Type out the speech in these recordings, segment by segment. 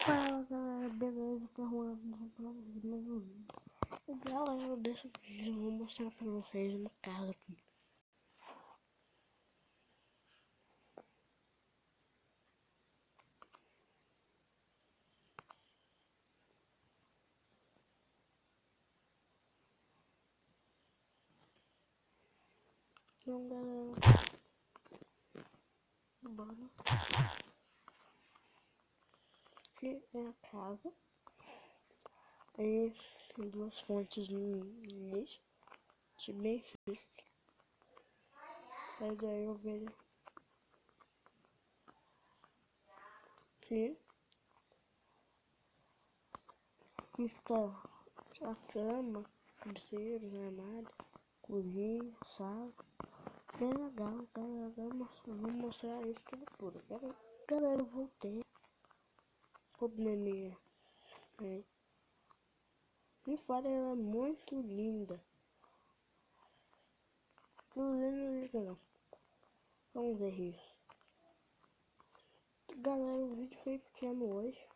Fala galera, beleza? Tá rolando pra vocês mais um vídeo. E galera, dessa vez eu vou mostrar pra vocês uma casa aqui. Então galera, bora. Aqui é a casa. Aí tem duas fontes no início. Bem chique. Aí daí eu vejo aqui está a cama, cabeceiros, armário, cozinha, sala. Bem legal, galera. Vou mostrar isso tudo. Galera, eu voltei. Probleminha. É. E fora ela é muito linda. Não liga não. Vamos ver isso. Galera, o vídeo foi pequeno hoje.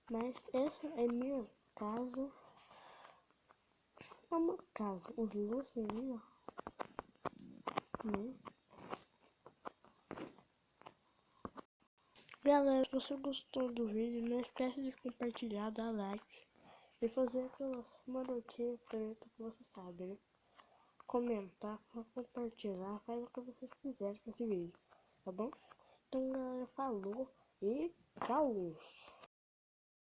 Mas essa é minha casa. É uma casa. Os lustres ali, ó. Né? Galera, se você gostou do vídeo, não esquece de compartilhar, dar like. E fazer aquelas marotinhas preta que você sabe, né? Comentar, compartilhar, faz o que vocês quiserem com esse vídeo, tá bom? Então galera, falou e tchau!